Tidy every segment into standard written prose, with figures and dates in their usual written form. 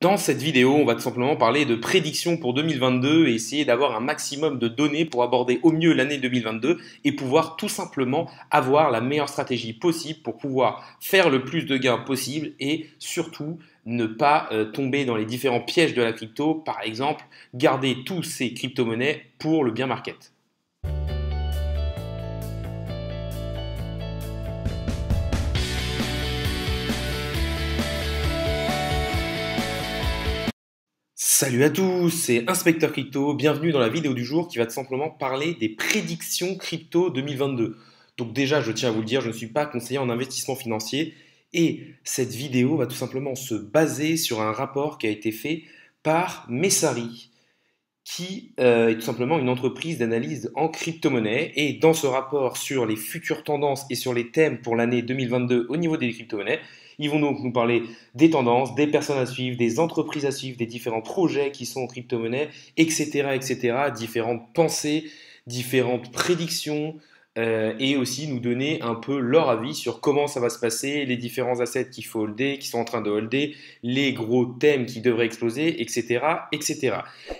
Dans cette vidéo, on va tout simplement parler de prédictions pour 2022 et essayer d'avoir un maximum de données pour aborder au mieux l'année 2022 et pouvoir tout simplement avoir la meilleure stratégie possible pour pouvoir faire le plus de gains possible et surtout ne pas tomber dans les différents pièges de la crypto. Par exemple, garder tous ces crypto-monnaies pour le bien market. Salut à tous, c'est Inspecteur Crypto, bienvenue dans la vidéo du jour qui va tout simplement parler des prédictions crypto 2022. Donc déjà, je tiens à vous le dire, je ne suis pas conseiller en investissement financier et cette vidéo va tout simplement se baser sur un rapport qui a été fait par Messari, qui est tout simplement une entreprise d'analyse en crypto-monnaie. Et dans ce rapport sur les futures tendances et sur les thèmes pour l'année 2022 au niveau des crypto-monnaies, ils vont donc nous parler des tendances, des personnes à suivre, des entreprises à suivre, des différents projets qui sont en crypto-monnaie, etc., etc., différentes pensées, différentes prédictions, et aussi nous donner un peu leur avis sur comment ça va se passer, les différents assets qu'il faut holder, qui sont en train de holder, les gros thèmes qui devraient exploser, etc., etc.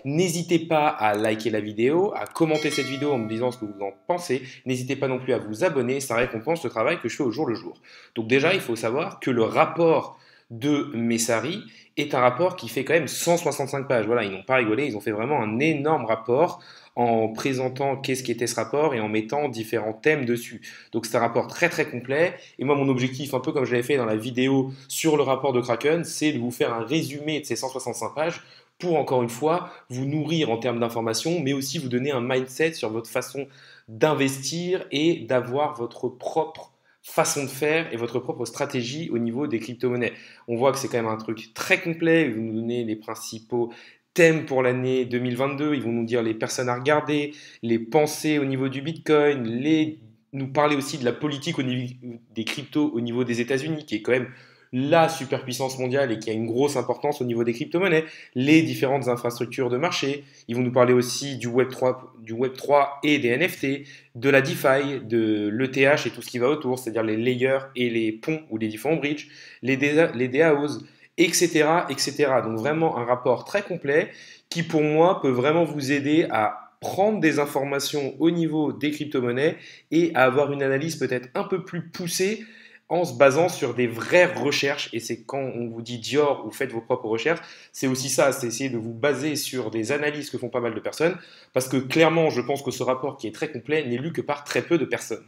N'hésitez pas à liker la vidéo, à commenter cette vidéo en me disant ce que vous en pensez. N'hésitez pas non plus à vous abonner, ça récompense le travail que je fais au jour le jour. Donc déjà, il faut savoir que le rapport de Messari est un rapport qui fait quand même 165 pages. Voilà, ils n'ont pas rigolé, ils ont fait vraiment un énorme rapport en présentant qu'est-ce qu'était ce rapport et en mettant différents thèmes dessus. Donc c'est un rapport très très complet. Et moi, mon objectif, un peu comme je l'avais fait dans la vidéo sur le rapport de Kraken, c'est de vous faire un résumé de ces 165 pages pour, encore une fois, vous nourrir en termes d'informations, mais aussi vous donner un mindset sur votre façon d'investir et d'avoir votre propre façon de faire et votre propre stratégie au niveau des crypto-monnaies. On voit que c'est quand même un truc très complet. Ils vont nous donner les principaux thèmes pour l'année 2022. Ils vont nous dire les personnes à regarder, les pensées au niveau du Bitcoin, nous parler aussi de la politique au niveau des cryptos au niveau des États-Unis, qui est quand même la superpuissance mondiale et qui a une grosse importance au niveau des crypto-monnaies, les différentes infrastructures de marché. Ils vont nous parler aussi du Web3 et des NFT, de la DeFi, de l'ETH et tout ce qui va autour, c'est-à-dire les layers et les ponts ou les différents bridges, les DAOs, etc., etc. Donc vraiment un rapport très complet qui pour moi peut vraiment vous aider à prendre des informations au niveau des crypto-monnaies et à avoir une analyse peut-être un peu plus poussée en se basant sur des vraies recherches. Et c'est quand on vous dit Dior ou faites vos propres recherches, c'est aussi ça, c'est essayer de vous baser sur des analyses que font pas mal de personnes, parce que clairement, je pense que ce rapport qui est très complet n'est lu que par très peu de personnes.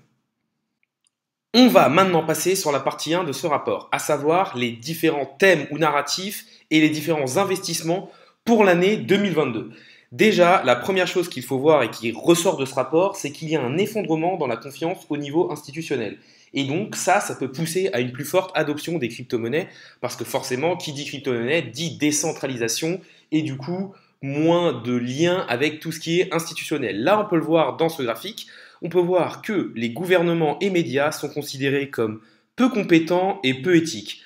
On va maintenant passer sur la partie 1 de ce rapport, à savoir les différents thèmes ou narratifs et les différents investissements pour l'année 2022. Déjà, la première chose qu'il faut voir et qui ressort de ce rapport, c'est qu'il y a un effondrement dans la confiance au niveau institutionnel. Et donc ça peut pousser à une plus forte adoption des crypto-monnaies, parce que forcément, qui dit crypto-monnaie dit décentralisation, et du coup, moins de liens avec tout ce qui est institutionnel. Là, on peut le voir dans ce graphique, on peut voir que les gouvernements et médias sont considérés comme peu compétents et peu éthiques.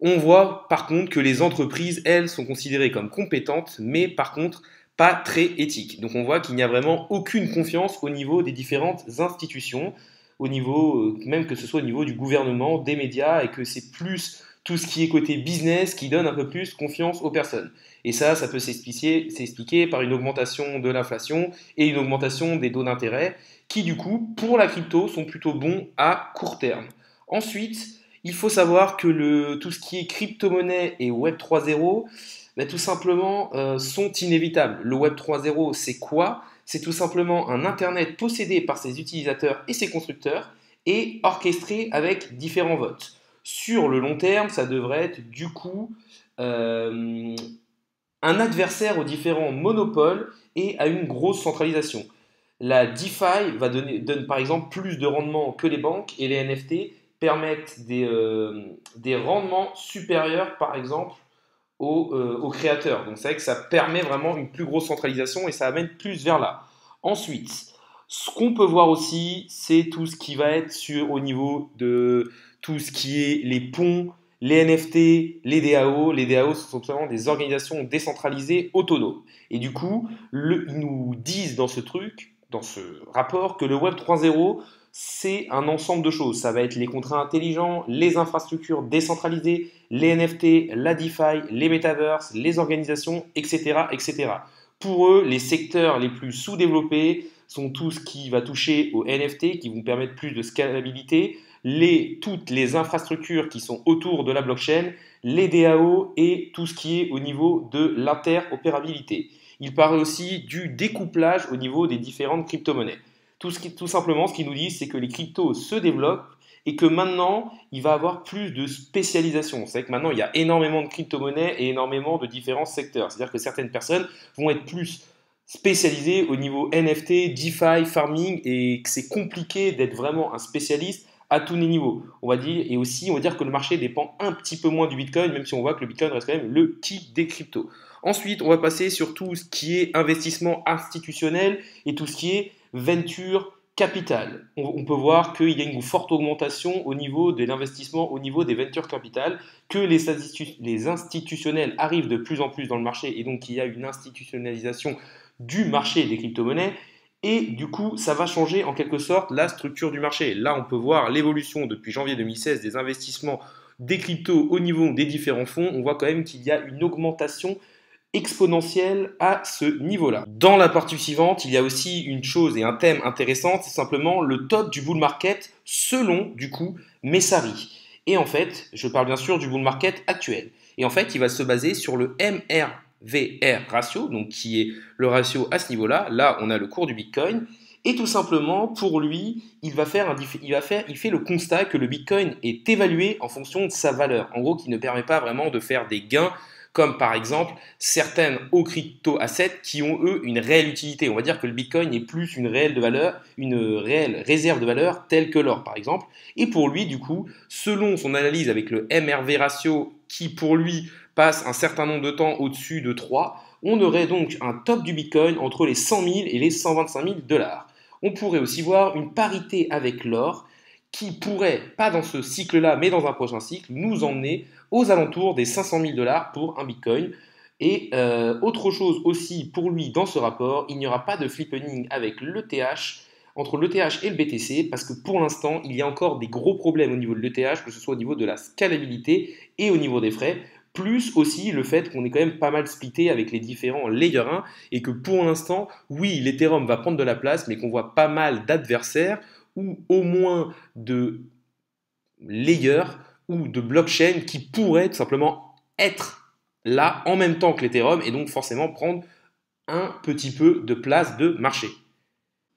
On voit par contre que les entreprises, elles, sont considérées comme compétentes, mais par contre pas très éthiques. Donc on voit qu'il n'y a vraiment aucune confiance au niveau des différentes institutions, au niveau, même que ce soit au niveau du gouvernement, des médias, et que c'est plus tout ce qui est côté business qui donne un peu plus confiance aux personnes. Et ça peut s'expliquer par une augmentation de l'inflation et une augmentation des taux d'intérêt qui, du coup, pour la crypto, sont plutôt bons à court terme. Ensuite, il faut savoir que tout ce qui est crypto-monnaie et Web 3.0, ben, tout simplement, sont inévitables. Le Web 3.0, c'est quoi? C'est tout simplement un Internet possédé par ses utilisateurs et ses constructeurs et orchestré avec différents votes. Sur le long terme, ça devrait être du coup euh, un adversaire aux différents monopoles et à une grosse centralisation. La DeFi donne par exemple plus de rendement que les banques et les NFT permettent des rendements supérieurs par exemple aux créateurs. Donc c'est vrai que ça permet vraiment une plus grosse centralisation et ça amène plus vers là. Ensuite, ce qu'on peut voir aussi, c'est tout ce qui va être au niveau de tout ce qui est les ponts, les NFT, les DAO. Les DAO, ce sont simplement des organisations décentralisées autonomes. Et du coup, ils nous disent dans ce rapport, que le Web 3.0 c'est un ensemble de choses. Ça va être les contrats intelligents, les infrastructures décentralisées, les NFT, la DeFi, les metaverses, les organisations, etc., etc. Pour eux, les secteurs les plus sous-développés sont tout ce qui va toucher aux NFT, qui vont permettre plus de scalabilité, toutes les infrastructures qui sont autour de la blockchain, les DAO et tout ce qui est au niveau de l'interopérabilité. Il parle aussi du découplage au niveau des différentes crypto-monnaies. Tout simplement, ce qu'ils nous disent, c'est que les cryptos se développent et que maintenant, il va y avoir plus de spécialisation. C'est vrai que maintenant, il y a énormément de crypto-monnaies et énormément de différents secteurs. C'est-à-dire que certaines personnes vont être plus spécialisées au niveau NFT, DeFi, farming, et que c'est compliqué d'être vraiment un spécialiste à tous les niveaux. On va dire, et aussi, on va dire que le marché dépend un petit peu moins du Bitcoin, même si on voit que le Bitcoin reste quand même le king des cryptos. Ensuite, on va passer sur tout ce qui est investissement institutionnel et tout ce qui est venture capital. On peut voir qu'il y a une forte augmentation au niveau de l'investissement, au niveau des venture capital, que les institutionnels arrivent de plus en plus dans le marché et donc il y a une institutionnalisation du marché des crypto-monnaies. Et du coup, ça va changer en quelque sorte la structure du marché. Là, on peut voir l'évolution depuis janvier 2016 des investissements des cryptos au niveau des différents fonds. On voit quand même qu'il y a une augmentation exponentielle à ce niveau-là. Dans la partie suivante, il y a aussi une chose et un thème intéressant, c'est simplement le top du bull market selon, du coup, Messari. Et en fait, je parle bien sûr du bull market actuel. Et en fait, il va se baser sur le MRVR ratio, donc qui est le ratio à ce niveau-là. Là, on a le cours du Bitcoin. Et tout simplement, pour lui, il fait le constat que le Bitcoin est évalué en fonction de sa valeur. En gros, qui ne permet pas vraiment de faire des gains comme par exemple certaines hauts crypto-assets qui ont eux une réelle utilité. On va dire que le Bitcoin est plus une réelle réserve de valeur telle que l'or par exemple. Et pour lui, du coup, selon son analyse avec le MRV ratio qui pour lui passe un certain nombre de temps au-dessus de 3, on aurait donc un top du Bitcoin entre les 100 000 et les 125 000 dollars. On pourrait aussi voir une parité avec l'or qui pourrait, pas dans ce cycle-là, mais dans un prochain cycle, nous emmener aux alentours des 500 000 dollars pour un Bitcoin. Et autre chose aussi pour lui dans ce rapport, il n'y aura pas de flippening avec l'ETH, entre l'ETH et le BTC, parce que pour l'instant, il y a encore des gros problèmes au niveau de l'ETH, que ce soit au niveau de la scalabilité et au niveau des frais, plus aussi le fait qu'on est quand même pas mal splitté avec les différents layer 1, et que pour l'instant, oui, l'Ethereum va prendre de la place, mais qu'on voit pas mal d'adversaires, ou au moins de layers ou de blockchain qui pourraient tout simplement être là en même temps que l'Ethereum et donc forcément prendre un petit peu de place de marché.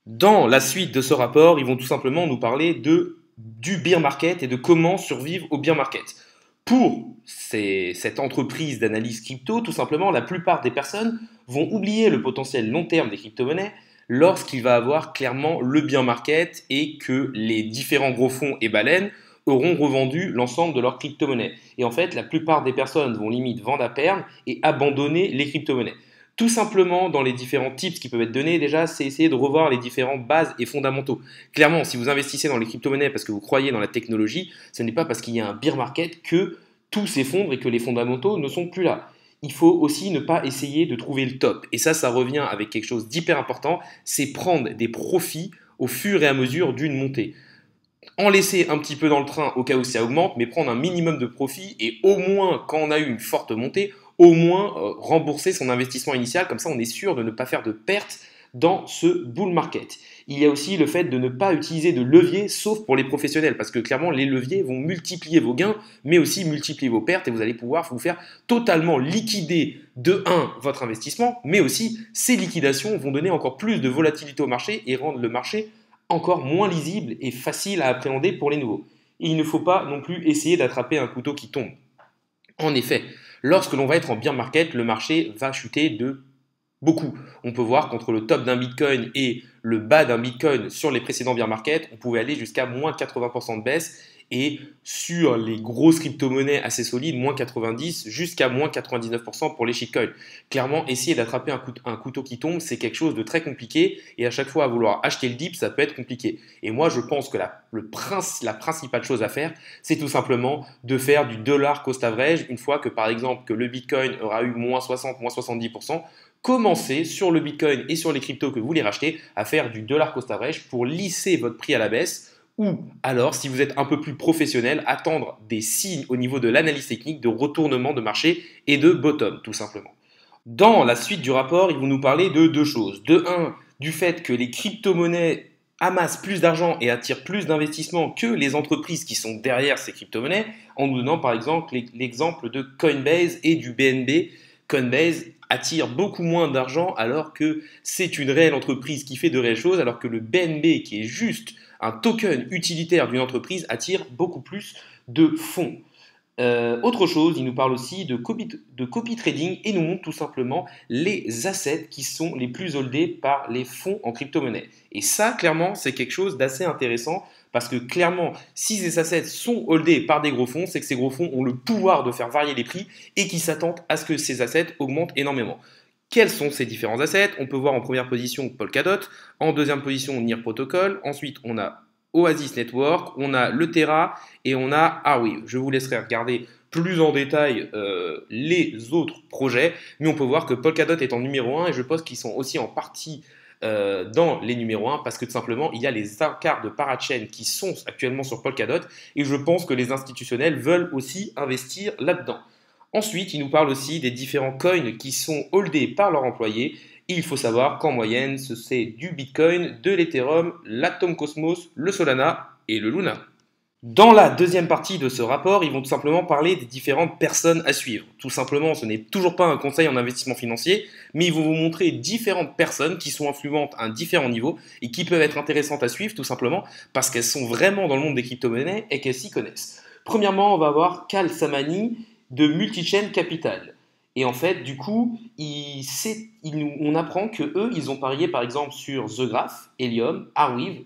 Dans la suite de ce rapport, ils vont tout simplement nous parler du bear market et de comment survivre au bear market. Pour cette entreprise d'analyse crypto, tout simplement, la plupart des personnes vont oublier le potentiel long terme des crypto-monnaies lorsqu'il va avoir clairement le bear market et que les différents gros fonds et baleines auront revendu l'ensemble de leurs crypto-monnaies. Et en fait, la plupart des personnes vont limite vendre à perdre et abandonner les crypto-monnaies. Tout simplement, dans les différents tips qui peuvent être donnés, déjà, c'est essayer de revoir les différentes bases et fondamentaux. Clairement, si vous investissez dans les crypto-monnaies parce que vous croyez dans la technologie, ce n'est pas parce qu'il y a un bear market que tout s'effondre et que les fondamentaux ne sont plus là. Il faut aussi ne pas essayer de trouver le top. Et ça revient avec quelque chose d'hyper important, c'est prendre des profits au fur et à mesure d'une montée. En laisser un petit peu dans le train au cas où ça augmente, mais prendre un minimum de profit et au moins, quand on a eu une forte montée, au moins rembourser son investissement initial. Comme ça, on est sûr de ne pas faire de pertes dans ce bull market. Il y a aussi le fait de ne pas utiliser de levier, sauf pour les professionnels, parce que clairement, les leviers vont multiplier vos gains, mais aussi multiplier vos pertes, et vous allez pouvoir vous faire totalement liquider de 1 votre investissement, mais aussi ces liquidations vont donner encore plus de volatilité au marché et rendre le marché encore moins lisible et facile à appréhender pour les nouveaux. Et il ne faut pas non plus essayer d'attraper un couteau qui tombe. En effet, lorsque l'on va être en bear market, le marché va chuter de beaucoup. On peut voir qu'entre le top d'un Bitcoin et le bas d'un Bitcoin sur les précédents bear market, on pouvait aller jusqu'à moins 80% de baisse. et sur les grosses crypto-monnaies assez solides, moins 90 jusqu'à moins 99% pour les shitcoins. Clairement, essayer d'attraper un couteau qui tombe, c'est quelque chose de très compliqué et à chaque fois à vouloir acheter le dip, ça peut être compliqué. Et moi, je pense que la principale chose à faire, c'est tout simplement de faire du dollar cost average une fois que, par exemple, que le Bitcoin aura eu moins 60, moins 70%. Commencez sur le Bitcoin et sur les cryptos que vous voulez racheter à faire du dollar cost average pour lisser votre prix à la baisse ou alors, si vous êtes un peu plus professionnel, attendre des signes au niveau de l'analyse technique de retournement de marché et de bottom, tout simplement. Dans la suite du rapport, ils vont nous parler de deux choses. De un, du fait que les crypto-monnaies amassent plus d'argent et attirent plus d'investissements que les entreprises qui sont derrière ces crypto-monnaies, en nous donnant par exemple l'exemple de Coinbase et du BNB. Coinbase attire beaucoup moins d'argent alors que c'est une réelle entreprise qui fait de réelles choses, alors que le BNB, qui est juste un token utilitaire d'une entreprise, attire beaucoup plus de fonds. Autre chose, il nous parle aussi de copy trading et nous montre tout simplement les assets qui sont les plus holdés par les fonds en crypto-monnaie. Et ça, clairement, c'est quelque chose d'assez intéressant parce que clairement, si ces assets sont holdés par des gros fonds, c'est que ces gros fonds ont le pouvoir de faire varier les prix et qui s'attendent à ce que ces assets augmentent énormément. Quels sont ces différents assets? On peut voir en première position Polkadot, en deuxième position Near Protocol, ensuite on a Oasis Network, on a le Terra et on a Arweave. Je vous laisserai regarder plus en détail les autres projets, mais on peut voir que Polkadot est en numéro 1 et je pense qu'ils sont aussi en partie dans les numéros 1 parce que tout simplement il y a les encarts de parachain qui sont actuellement sur Polkadot et je pense que les institutionnels veulent aussi investir là-dedans. Ensuite, il nous parle aussi des différents coins qui sont holdés par leurs employés. Il faut savoir qu'en moyenne, c'est du Bitcoin, de l'Ethereum, l'Atom Cosmos, le Solana et le Luna. Dans la deuxième partie de ce rapport, ils vont tout simplement parler des différentes personnes à suivre. Tout simplement, ce n'est toujours pas un conseil en investissement financier, mais ils vont vous montrer différentes personnes qui sont influentes à un différent niveau et qui peuvent être intéressantes à suivre tout simplement parce qu'elles sont vraiment dans le monde des crypto-monnaies et qu'elles s'y connaissent. Premièrement, on va voir Cal Samani de Multichain Capital. Et en fait, du coup, on apprend que eux, ils ont parié par exemple sur The Graph, Helium, Arweave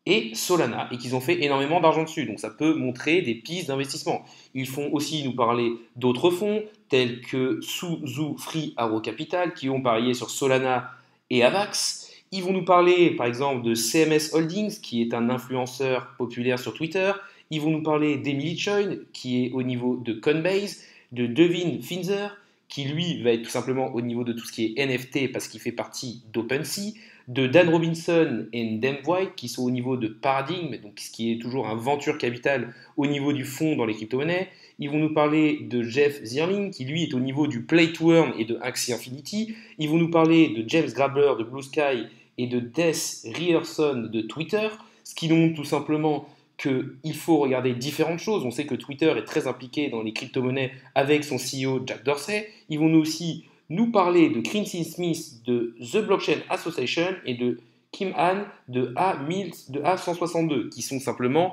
et Solana et qu'ils ont fait énormément d'argent dessus. Donc ça peut montrer des pistes d'investissement. Ils font aussi nous parler d'autres fonds tels que Suzu Free Arrow Capital qui ont parié sur Solana et Avax. Ils vont nous parler par exemple de CMS Holdings qui est un influenceur populaire sur Twitter. Ils vont nous parler d'Emily Choi qui est au niveau de Coinbase, de Devin Finzer qui lui va être tout simplement au niveau de tout ce qui est NFT parce qu'il fait partie d'OpenSea, de Dan Robinson et Dan White qui sont au niveau de Paradigm, donc ce qui est toujours un venture capital au niveau du fonds dans les crypto-monnaies. Ils vont nous parler de Jeff Zierling qui lui est au niveau du Play to Earn et de Axie Infinity. Ils vont nous parler de James Grabler de Blue Sky et de Des Ryerson de Twitter, ce qui nous montre tout simplement qu'il faut regarder différentes choses. On sait que Twitter est très impliqué dans les crypto-monnaies avec son CEO Jack Dorsey. Ils vont aussi nous parler de Quincy Smith de The Blockchain Association et de Kim Han de A162 qui sont simplement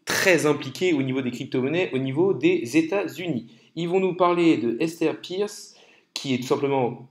très impliqués au niveau des crypto-monnaies au niveau des États-Unis. Ils vont nous parler de Esther Pierce qui est tout simplement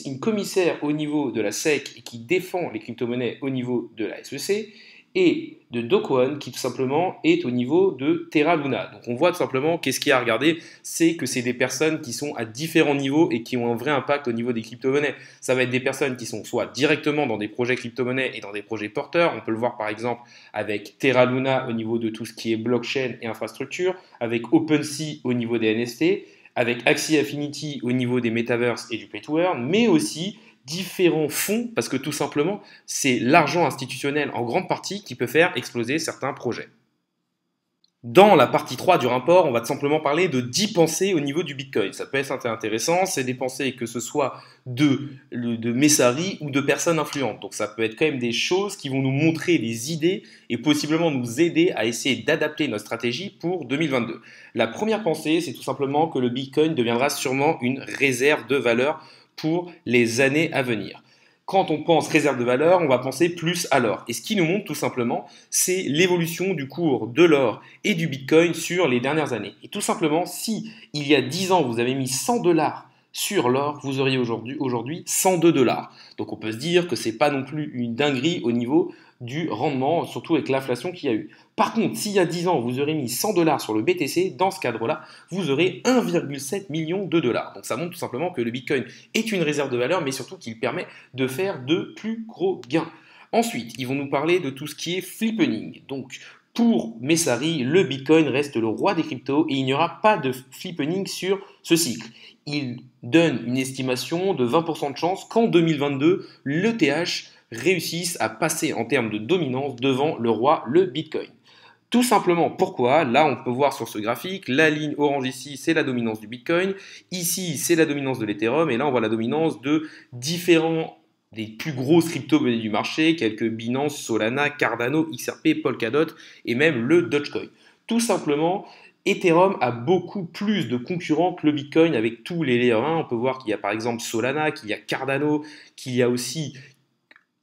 une commissaire au niveau de la SEC et qui défend les crypto-monnaies au niveau de la SEC, et de Do Kwon qui tout simplement est au niveau de Terra Luna. Donc on voit tout simplement qu'est-ce qu'il y a à regarder, c'est que c'est des personnes qui sont à différents niveaux et qui ont un vrai impact au niveau des crypto-monnaies. Ça va être des personnes qui sont soit directement dans des projets crypto-monnaies et dans des projets porteurs, on peut le voir par exemple avec Terra Luna au niveau de tout ce qui est blockchain et infrastructure, avec OpenSea au niveau des NFT, avec Axie Infinity au niveau des metaverse et du pay to earn, mais aussi différents fonds, parce que tout simplement, c'est l'argent institutionnel en grande partie qui peut faire exploser certains projets. Dans la partie 3 du rapport, on va tout simplement parler de 10 pensées au niveau du Bitcoin. Ça peut être intéressant, c'est des pensées que ce soit de messageries ou de personnes influentes. Donc ça peut être quand même des choses qui vont nous montrer des idées et possiblement nous aider à essayer d'adapter notre stratégie pour 2022. La première pensée, c'est tout simplement que le Bitcoin deviendra sûrement une réserve de valeur pour les années à venir. Quand on pense réserve de valeur, on va penser plus à l'or. Et ce qui nous montre tout simplement, c'est l'évolution du cours de l'or et du Bitcoin sur les dernières années. Et tout simplement, si il y a 10 ans, vous avez mis $100 sur l'or, vous auriez aujourd'hui 102 dollars. Donc on peut se dire que c'est pas non plus une dinguerie au niveau du rendement, surtout avec l'inflation qu'il y a eu. Par contre, s'il y a 10 ans, vous aurez mis 100 dollars sur le BTC, dans ce cadre-là, vous aurez 1,7 million de dollars. Donc ça montre tout simplement que le Bitcoin est une réserve de valeur, mais surtout qu'il permet de faire de plus gros gains. Ensuite, ils vont nous parler de tout ce qui est flippening. Donc, pour Messari, le Bitcoin reste le roi des cryptos et il n'y aura pas de flippening sur ce cycle. Il donne une estimation de 20% de chance qu'en 2022, l'ETH réussisse à passer en termes de dominance devant le roi, le Bitcoin. Tout simplement, pourquoi? Là, on peut voir sur ce graphique, la ligne orange ici, c'est la dominance du Bitcoin. Ici, c'est la dominance de l'Ethereum. Et là, on voit la dominance de différents des plus grosses crypto-monnaies du marché, quelques Binance, Solana, Cardano, XRP, Polkadot et même le Dogecoin. Tout simplement, Ethereum a beaucoup plus de concurrents que le Bitcoin avec tous les layers 1. On peut voir qu'il y a par exemple Solana, qu'il y a Cardano, qu'il y a aussi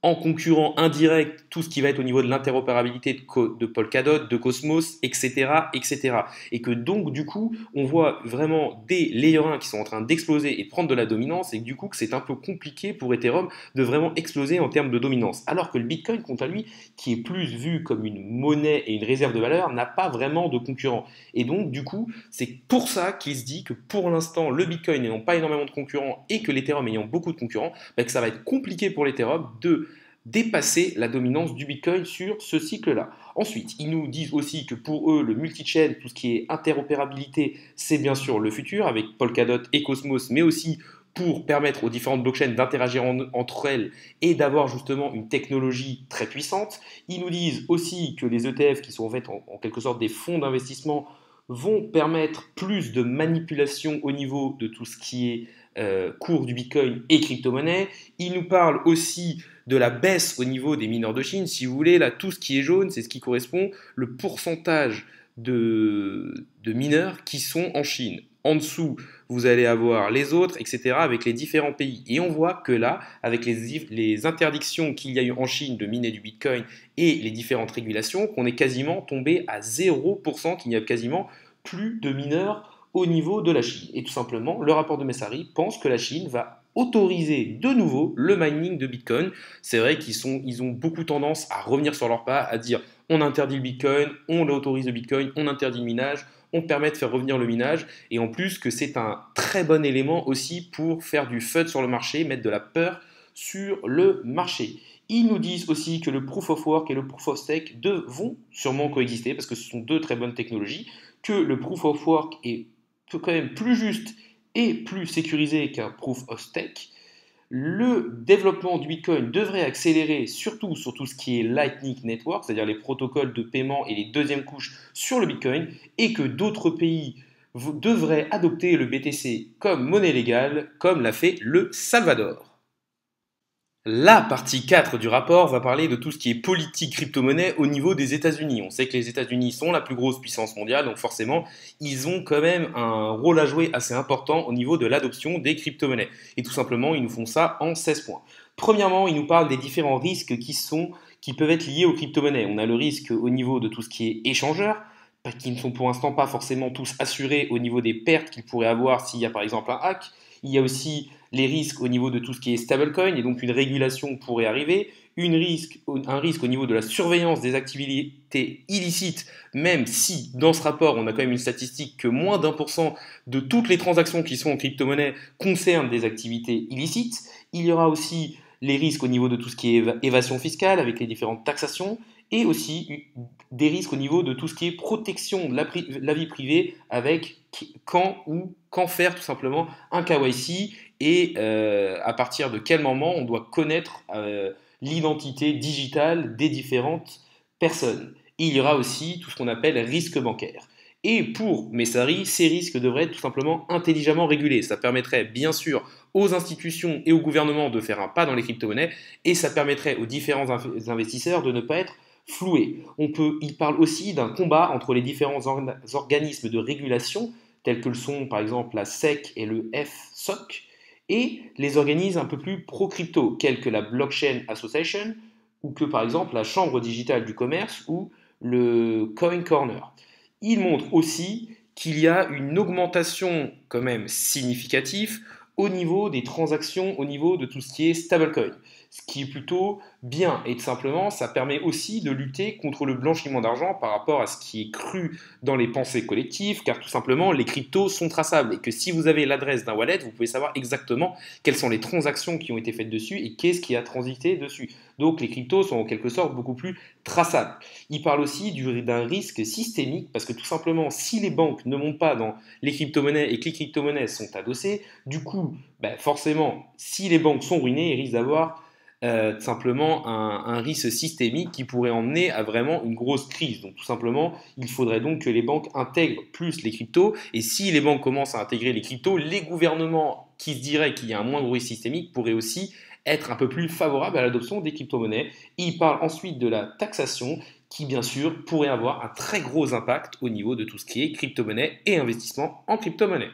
en concurrent indirect tout ce qui va être au niveau de l'interopérabilité de Polkadot, de Cosmos, etc., etc. Et que donc, du coup, on voit vraiment des layer 1 qui sont en train d'exploser et de prendre de la dominance, et que, du coup, que c'est un peu compliqué pour Ethereum de vraiment exploser en termes de dominance. Alors que le Bitcoin, quant à lui, qui est plus vu comme une monnaie et une réserve de valeur, n'a pas vraiment de concurrent. Et donc, du coup, c'est pour ça qu'il se dit que pour l'instant, le Bitcoin n'ayant pas énormément de concurrents et que l'Ethereum ayant beaucoup de concurrents, bah, que ça va être compliqué pour l'Ethereum de dépasser la dominance du Bitcoin sur ce cycle-là. Ensuite, ils nous disent aussi que pour eux, le multi-chain, tout ce qui est interopérabilité, c'est bien sûr le futur avec Polkadot et Cosmos, mais aussi pour permettre aux différentes blockchains d'interagir entre elles et d'avoir justement une technologie très puissante. Ils nous disent aussi que les ETF, qui sont en fait en quelque sorte des fonds d'investissement, vont permettre plus de manipulation au niveau de tout ce qui est cours du Bitcoin et crypto-monnaie. Ils nous parlent aussi de la baisse au niveau des mineurs de Chine. Si vous voulez, là, tout ce qui est jaune, c'est ce qui correspond le pourcentage de mineurs qui sont en Chine. En dessous, vous allez avoir les autres, etc., avec les différents pays. Et on voit que là, avec les interdictions qu'il y a eu en Chine de miner du Bitcoin et les différentes régulations, qu'on est quasiment tombé à 0%, qu'il n'y a quasiment plus de mineurs au niveau de la Chine. Et tout simplement, le rapport de Messari pense que la Chine va autoriser de nouveau le mining de Bitcoin. C'est vrai qu'ils ont beaucoup tendance à revenir sur leurs pas, à dire on interdit le Bitcoin, on autorise le Bitcoin, on interdit le minage, on permet de faire revenir le minage, et en plus que c'est un très bon élément aussi pour faire du FUD sur le marché, mettre de la peur sur le marché. Ils nous disent aussi que le Proof of Work et le Proof of Stake vont sûrement coexister, parce que ce sont deux très bonnes technologies, que le Proof of Work est quand même plus juste et plus sécurisé qu'un Proof of Stake. Le développement du Bitcoin devrait accélérer surtout sur tout ce qui est Lightning Network, c'est-à-dire les protocoles de paiement et les deuxièmes couches sur le Bitcoin, et que d'autres pays devraient adopter le BTC comme monnaie légale, comme l'a fait le Salvador. La partie 4 du rapport va parler de tout ce qui est politique crypto-monnaie au niveau des États-Unis. On sait que les États-Unis sont la plus grosse puissance mondiale, donc forcément, ils ont quand même un rôle à jouer assez important au niveau de l'adoption des crypto-monnaies. Et tout simplement, ils nous font ça en 16 points. Premièrement, ils nous parlent des différents risques qui peuvent être liés aux crypto-monnaies. On a le risque au niveau de tout ce qui est échangeur, qui ne sont pour l'instant pas forcément tous assurés au niveau des pertes qu'ils pourraient avoir s'il y a par exemple un hack. Il y a aussi les risques au niveau de tout ce qui est stablecoin, et donc une régulation pourrait arriver, un risque au niveau de la surveillance des activités illicites, même si dans ce rapport on a quand même une statistique que moins d'1% de toutes les transactions qui sont en crypto-monnaie concernent des activités illicites. Il y aura aussi les risques au niveau de tout ce qui est évasion fiscale avec les différentes taxations, et aussi des risques au niveau de tout ce qui est protection de la vie privée avec quand faire tout simplement un KYC et à partir de quel moment on doit connaître l'identité digitale des différentes personnes. Et il y aura aussi tout ce qu'on appelle risque bancaire. Et pour Messari, ces risques devraient être tout simplement intelligemment régulés. Ça permettrait bien sûr aux institutions et au gouvernement de faire un pas dans les crypto-monnaies, et ça permettrait aux différents investisseurs de ne pas être floués. Il parle aussi d'un combat entre les différents organismes de régulation, tels que le sont par exemple la SEC et le FSOC, et les organismes un peu plus pro-crypto, tels que la Blockchain Association, ou que par exemple la Chambre digitale du commerce ou le Coin Corner. Il montre aussi qu'il y a une augmentation quand même significative au niveau des transactions, au niveau de tout ce qui est stablecoin. Ce qui est plutôt bien. Et tout simplement, ça permet aussi de lutter contre le blanchiment d'argent par rapport à ce qui est cru dans les pensées collectives, car tout simplement, les cryptos sont traçables. Et que si vous avez l'adresse d'un wallet, vous pouvez savoir exactement quelles sont les transactions qui ont été faites dessus et qu'est-ce qui a transité dessus. Donc les cryptos sont en quelque sorte beaucoup plus traçables. Il parle aussi d'un risque systémique, parce que tout simplement, si les banques ne montent pas dans les crypto-monnaies et que les crypto-monnaies sont adossées, du coup, forcément, si les banques sont ruinées, ils risquent d'avoir simplement un risque systémique qui pourrait emmener à vraiment une grosse crise. Donc tout simplement, il faudrait donc que les banques intègrent plus les cryptos. Et si les banques commencent à intégrer les cryptos, les gouvernements qui se diraient qu'il y a un moins gros risque systémique pourraient aussi être un peu plus favorables à l'adoption des crypto-monnaies. Il parle ensuite de la taxation qui, bien sûr, pourrait avoir un très gros impact au niveau de tout ce qui est crypto-monnaie et investissement en crypto-monnaie.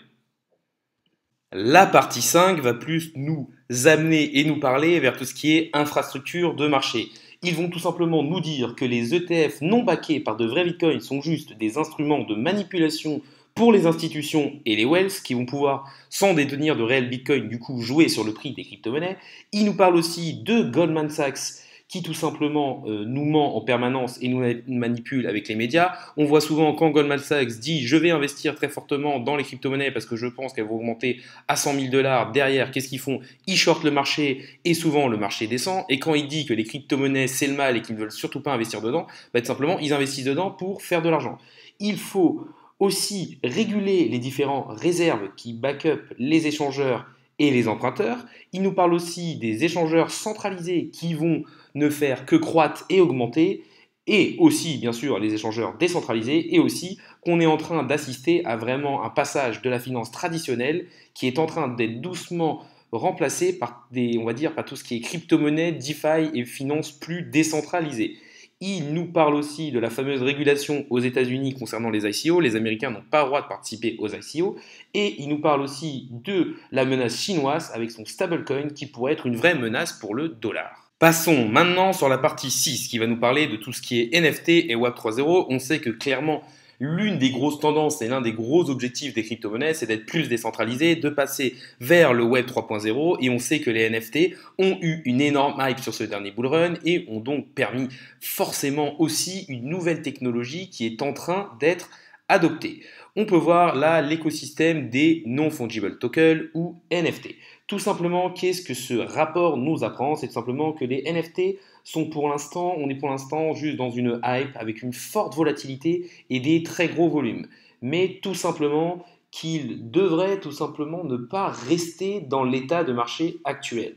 La partie 5 va plus nous amener et nous parler vers tout ce qui est infrastructure de marché. Ils vont tout simplement nous dire que les ETF non backés par de vrais bitcoins sont juste des instruments de manipulation pour les institutions et les whales qui vont pouvoir, sans détenir de réels bitcoins, du coup jouer sur le prix des crypto-monnaies. Ils nous parlent aussi de Goldman Sachs qui tout simplement nous ment en permanence et nous manipule avec les médias. On voit souvent quand Goldman Sachs dit je vais investir très fortement dans les crypto-monnaies parce que je pense qu'elles vont augmenter à 100 000 $, derrière, qu'est-ce qu'ils font? Ils shortent le marché et souvent le marché descend. Et quand il dit que les crypto-monnaies c'est le mal et qu'ils ne veulent surtout pas investir dedans, tout simplement ils investissent dedans pour faire de l'argent. Il faut aussi réguler les différentes réserves qui back-up les échangeurs et les emprunteurs. Il nous parle aussi des échangeurs centralisés qui vont ne faire que croître et augmenter, et aussi bien sûr les échangeurs décentralisés, et aussi qu'on est en train d'assister à vraiment un passage de la finance traditionnelle qui est en train d'être doucement remplacé par on va dire, par tout ce qui est crypto-monnaie, DeFi et finance plus décentralisée. Il nous parle aussi de la fameuse régulation aux États-Unis concernant les ICO. Les Américains n'ont pas le droit de participer aux ICO. Et il nous parle aussi de la menace chinoise avec son stablecoin qui pourrait être une vraie menace pour le dollar. Passons maintenant sur la partie 6 qui va nous parler de tout ce qui est NFT et Web 3.0. On sait que clairement, l'une des grosses tendances et l'un des gros objectifs des crypto-monnaies, c'est d'être plus décentralisé, de passer vers le Web 3.0. Et on sait que les NFT ont eu une énorme hype sur ce dernier bull run et ont donc permis forcément aussi une nouvelle technologie qui est en train d'être adoptée. On peut voir là l'écosystème des non-fungible tokens ou NFT. Tout simplement, qu'est-ce que ce rapport nous apprend? C'est tout simplement que les NFT sont pour l'instant, on est pour l'instant juste dans une hype avec une forte volatilité et des très gros volumes. Mais tout simplement qu'ils devraient tout simplement ne pas rester dans l'état de marché actuel.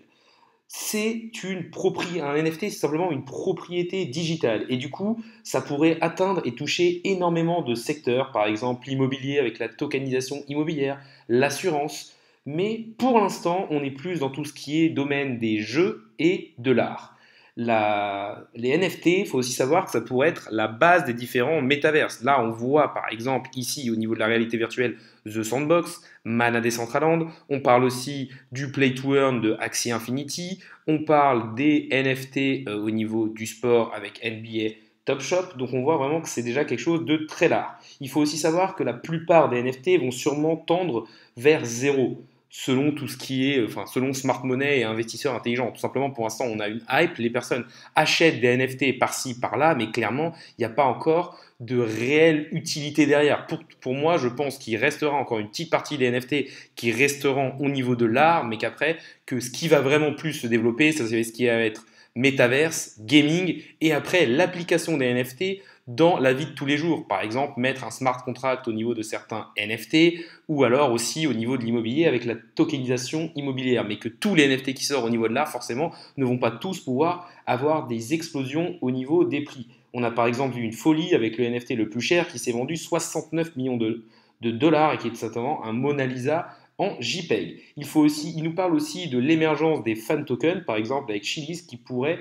Un NFT, c'est simplement une propriété digitale. Et du coup, ça pourrait atteindre et toucher énormément de secteurs, par exemple l'immobilier avec la tokenisation immobilière, l'assurance. Mais pour l'instant, on est plus dans tout ce qui est domaine des jeux et de l'art. Les NFT, il faut aussi savoir que ça pourrait être la base des différents métaverses. Là, on voit par exemple ici au niveau de la réalité virtuelle The Sandbox, Mana Decentraland, on parle aussi du Play to Earn de Axie Infinity, on parle des NFT au niveau du sport avec NBA Top Shop, donc on voit vraiment que c'est déjà quelque chose de très large. Il faut aussi savoir que la plupart des NFT vont sûrement tendre vers zéro selon tout ce qui est, selon Smart Money et investisseurs intelligents. Tout simplement, pour l'instant, on a une hype, les personnes achètent des NFT par-ci, par-là, mais clairement, il n'y a pas encore de réelle utilité derrière. Pour moi, je pense qu'il restera encore une petite partie des NFT qui resteront au niveau de l'art, mais qu'après, que ce qui va vraiment plus se développer, ça c'est ce qui va être Metaverse, gaming, et après l'application des NFT dans la vie de tous les jours. Par exemple, mettre un smart contract au niveau de certains NFT ou alors aussi au niveau de l'immobilier avec la tokenisation immobilière. Mais que tous les NFT qui sortent au niveau de l'art, forcément, ne vont pas tous pouvoir avoir des explosions au niveau des prix. On a par exemple vu une folie avec le NFT le plus cher qui s'est vendu 69 millions de dollars et qui est certainement un Mona Lisa en JPEG. Il nous parle aussi de l'émergence des fan tokens, par exemple avec Chiliz qui pourrait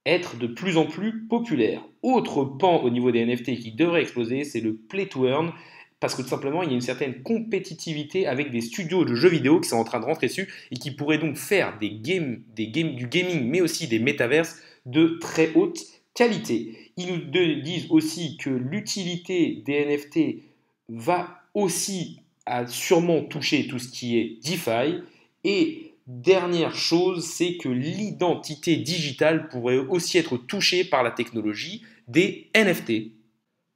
être de plus en plus populaire. Autre pan au niveau des NFT qui devrait exploser, c'est le play to earn, parce que tout simplement, il y a une certaine compétitivité avec des studios de jeux vidéo qui sont en train de rentrer dessus et qui pourraient donc faire du gaming, mais aussi des métaverses de très haute qualité. Ils nous disent aussi que l'utilité des NFT va aussi à sûrement toucher tout ce qui est DeFi Et dernière chose, c'est que l'identité digitale pourrait aussi être touchée par la technologie des NFT.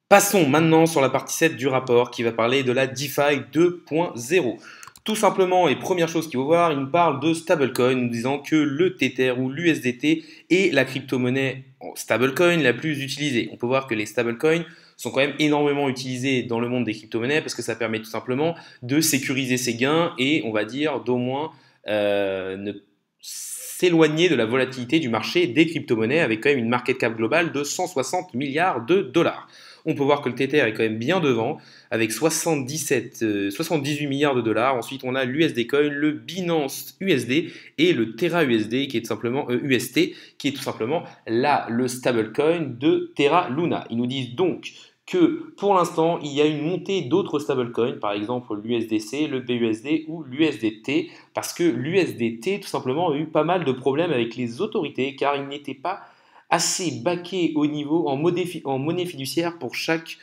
Passons maintenant sur la partie 7 du rapport qui va parler de la DeFi 2.0. Tout simplement, et première chose qu'il faut voir, il nous parle de stablecoin, nous disant que le Tether ou l'USDT est la crypto-monnaie stablecoin la plus utilisée. On peut voir que les stablecoins sont quand même énormément utilisés dans le monde des crypto-monnaies parce que ça permet tout simplement de sécuriser ses gains et on va dire d'au moins ne s'éloigner de la volatilité du marché des crypto-monnaies avec quand même une market cap globale de 160 milliards de dollars. On peut voir que le Tether est quand même bien devant avec 78 milliards de dollars. Ensuite, on a l'USD Coin, le Binance USD et le Terra USD qui est tout simplement UST qui est tout simplement là le stablecoin de Terra Luna. Ils nous disent donc que pour l'instant, il y a une montée d'autres stablecoins, par exemple l'USDC, le BUSD ou l'USDT, parce que l'USDT tout simplement a eu pas mal de problèmes avec les autorités car il n'était pas assez baqué au niveau en monnaie fiduciaire pour chaque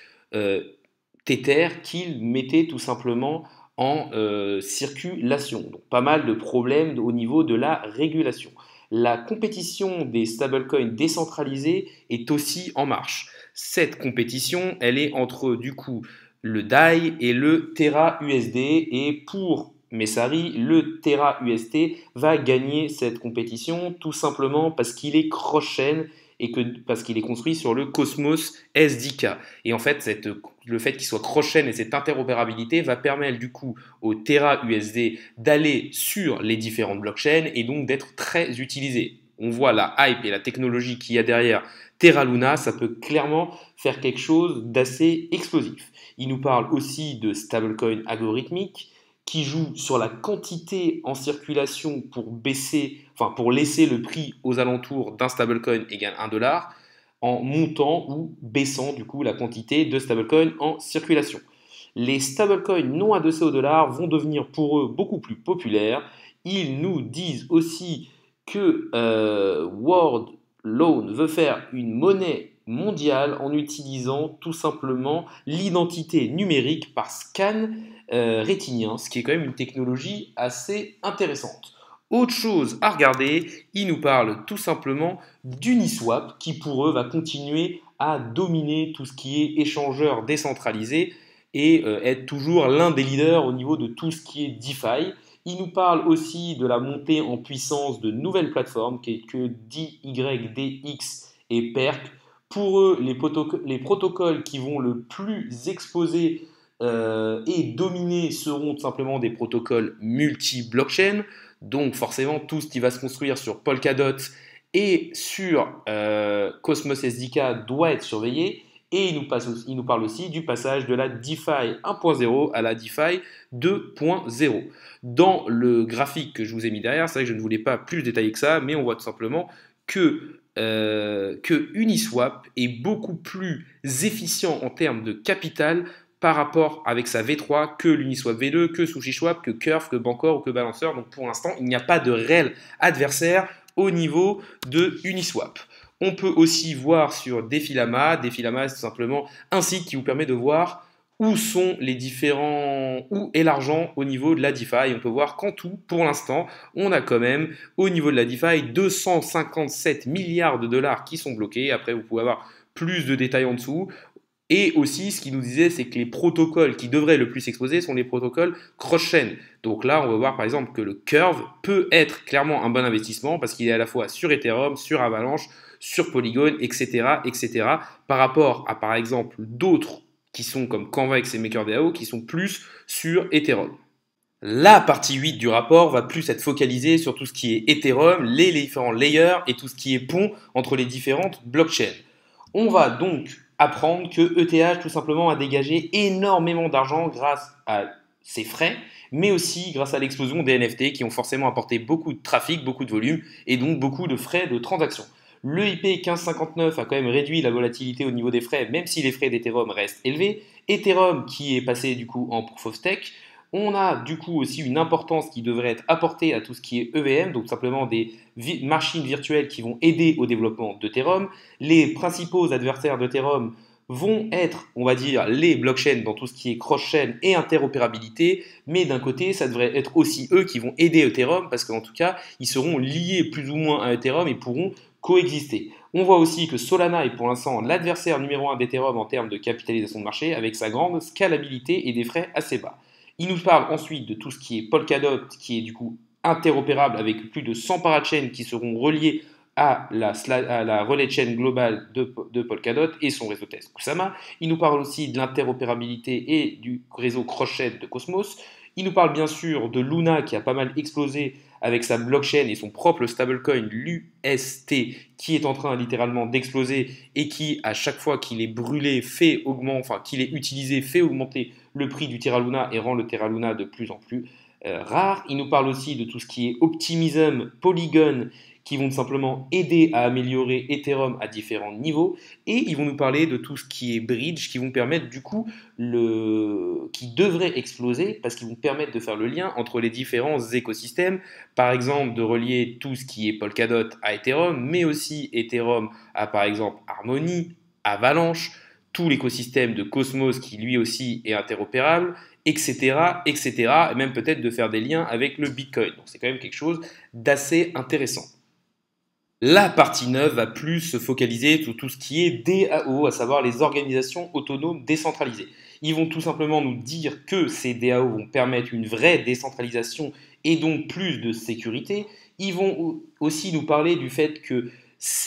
Tether qu'il mettait tout simplement en circulation. Donc pas mal de problèmes au niveau de la régulation. La compétition des stablecoins décentralisés est aussi en marche. Cette compétition, elle est entre du coup le DAI et le Terra USD et pour Messari, le Terra UST va gagner cette compétition tout simplement parce qu'il est cross-chain et parce qu'il est construit sur le Cosmos SDK. Et en fait, le fait qu'il soit cross-chain et cette interopérabilité va permettre du coup au Terra USD d'aller sur les différentes blockchains et donc d'être très utilisé. On voit la hype et la technologie qu'il y a derrière Terra Luna, ça peut clairement faire quelque chose d'assez explosif. Il nous parle aussi de stablecoin algorithmique qui joue sur la quantité en circulation pour laisser le prix aux alentours d'un stablecoin égale 1 dollar, en montant ou baissant du coup la quantité de stablecoin en circulation. Les stablecoins non adossés au dollar vont devenir pour eux beaucoup plus populaires. Ils nous disent aussi que World Loan veut faire une monnaie mondiale en utilisant tout simplement l'identité numérique par scan rétinien, ce qui est quand même une technologie assez intéressante. Autre chose à regarder, il nous parle tout simplement d'Uniswap qui pour eux va continuer à dominer tout ce qui est échangeur décentralisé et être toujours l'un des leaders au niveau de tout ce qui est DeFi. Il nous parle aussi de la montée en puissance de nouvelles plateformes que DYDX et PERC. Pour eux, les protocoles qui vont le plus exposer et dominés seront tout simplement des protocoles multi-blockchain. Donc forcément, tout ce qui va se construire sur Polkadot et sur Cosmos SDK doit être surveillé. Et il nous parle aussi du passage de la DeFi 1.0 à la DeFi 2.0. Dans le graphique que je vous ai mis derrière, c'est vrai que je ne voulais pas plus détailler que ça, mais on voit tout simplement que Uniswap est beaucoup plus efficient en termes de capital par rapport avec sa V3 que l'Uniswap V2, que SushiSwap, que Curve, que Bancor ou que Balancer. Donc pour l'instant, il n'y a pas de réel adversaire au niveau de Uniswap. On peut aussi voir sur Defilama. Defilama, c'est tout simplement un site qui vous permet de voir où est l'argent au niveau de la DeFi. On peut voir qu'en tout, pour l'instant, on a quand même au niveau de la DeFi 257 milliards de dollars qui sont bloqués. Après, vous pouvez avoir plus de détails en dessous. Et aussi, ce qu'il nous disait, c'est que les protocoles qui devraient le plus s'exposer sont les protocoles cross-chain. Donc là, on va voir par exemple que le Curve peut être clairement un bon investissement parce qu'il est à la fois sur Ethereum, sur Avalanche, sur Polygon, etc., etc. Par rapport à par exemple d'autres qui sont comme Canva et MakerDAO qui sont plus sur Ethereum. La partie 8 du rapport va plus être focalisée sur tout ce qui est Ethereum, les différents layers et tout ce qui est pont entre les différentes blockchains. On va donc apprendre que ETH tout simplement a dégagé énormément d'argent grâce à ses frais, mais aussi grâce à l'explosion des NFT qui ont forcément apporté beaucoup de trafic, beaucoup de volume et donc beaucoup de frais de transaction. Le IP 1559 a quand même réduit la volatilité au niveau des frais, même si les frais d'Ethereum restent élevés. Ethereum qui est passé du coup en Proof of Stake. On a du coup aussi une importance qui devrait être apportée à tout ce qui est EVM, donc simplement des machines virtuelles qui vont aider au développement d'Ethereum. Les principaux adversaires d'Ethereum vont être, on va dire, les blockchains dans tout ce qui est cross-chain et interopérabilité, mais d'un côté, ça devrait être aussi eux qui vont aider Ethereum, parce qu'en tout cas, ils seront liés plus ou moins à Ethereum et pourront coexister. On voit aussi que Solana est pour l'instant l'adversaire numéro 1 d'Ethereum en termes de capitalisation de marché, avec sa grande scalabilité et des frais assez bas. Il nous parle ensuite de tout ce qui est Polkadot, qui est du coup interopérable avec plus de 100 parachains qui seront reliés à la relay chain globale de Polkadot et son réseau test Kusama. Il nous parle aussi de l'interopérabilité et du réseau cross-chain de Cosmos. Il nous parle bien sûr de Luna qui a pas mal explosé avec sa blockchain et son propre stablecoin, l'UST, qui est en train littéralement d'exploser et qui, à chaque fois qu'il est brûlé, qu'il est utilisé, fait augmenter le prix du Terra Luna et rend le Terra Luna de plus en plus rare. Il nous parle aussi de tout ce qui est Optimism, Polygon, qui vont simplement aider à améliorer Ethereum à différents niveaux, et ils vont nous parler de tout ce qui est bridge, qui vont permettre du coup, qui devrait exploser, parce qu'ils vont permettre de faire le lien entre les différents écosystèmes, par exemple de relier tout ce qui est Polkadot à Ethereum, mais aussi Ethereum à par exemple Harmony, Avalanche, tout l'écosystème de Cosmos qui lui aussi est interopérable, etc., etc., et même peut-être de faire des liens avec le Bitcoin. Donc c'est quand même quelque chose d'assez intéressant. La partie 9 va plus se focaliser sur tout ce qui est DAO, à savoir les organisations autonomes décentralisées. Ils vont tout simplement nous dire que ces DAO vont permettre une vraie décentralisation et donc plus de sécurité. Ils vont aussi nous parler du fait que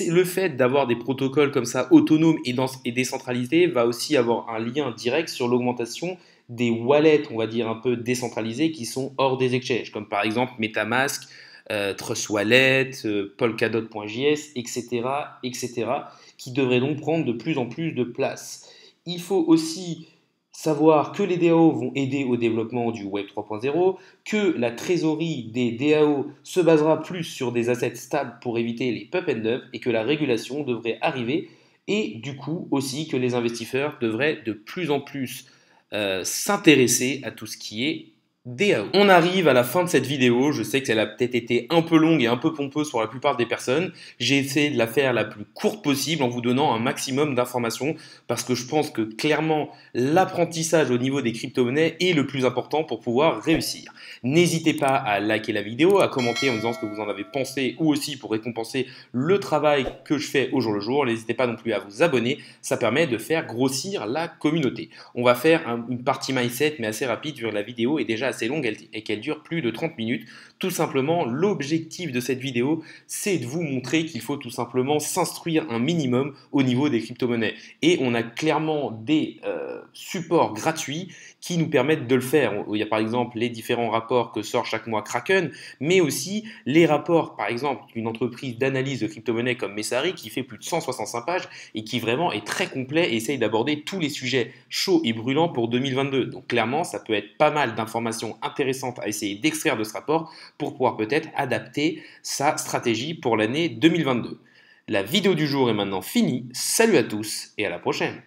le fait d'avoir des protocoles comme ça autonomes et décentralisés va aussi avoir un lien direct sur l'augmentation des wallets, on va dire un peu décentralisés, qui sont hors des exchanges, comme par exemple MetaMask, Trust Wallet, Polkadot.js, etc., etc., qui devraient donc prendre de plus en plus de place. Il faut aussi savoir que les DAO vont aider au développement du Web 3.0, que la trésorerie des DAO se basera plus sur des assets stables pour éviter les pump and dump et que la régulation devrait arriver, et du coup aussi que les investisseurs devraient de plus en plus s'intéresser à tout ce qui est DAO. On arrive à la fin de cette vidéo, je sais qu'elle a peut-être été un peu longue et un peu pompeuse pour la plupart des personnes. J'ai essayé de la faire la plus courte possible en vous donnant un maximum d'informations parce que je pense que clairement l'apprentissage au niveau des crypto-monnaies est le plus important pour pouvoir réussir. N'hésitez pas à liker la vidéo, à commenter en disant ce que vous en avez pensé ou aussi pour récompenser le travail que je fais au jour le jour. N'hésitez pas non plus à vous abonner, ça permet de faire grossir la communauté. On va faire une partie mindset mais assez rapide vu que la vidéo est déjà assez longue et qu'elle dure plus de 30 minutes. Tout simplement, l'objectif de cette vidéo, c'est de vous montrer qu'il faut tout simplement s'instruire un minimum au niveau des crypto-monnaies. Et on a clairement des supports gratuits qui nous permettent de le faire. Il y a par exemple les différents rapports que sort chaque mois Kraken, mais aussi les rapports, par exemple, d'une entreprise d'analyse de crypto-monnaies comme Messari qui fait plus de 165 pages et qui vraiment est très complet et essaye d'aborder tous les sujets chauds et brûlants pour 2022. Donc clairement, ça peut être pas mal d'informations intéressantes à essayer d'extraire de ce rapport pour pouvoir peut-être adapter sa stratégie pour l'année 2022. La vidéo du jour est maintenant finie. Salut à tous et à la prochaine.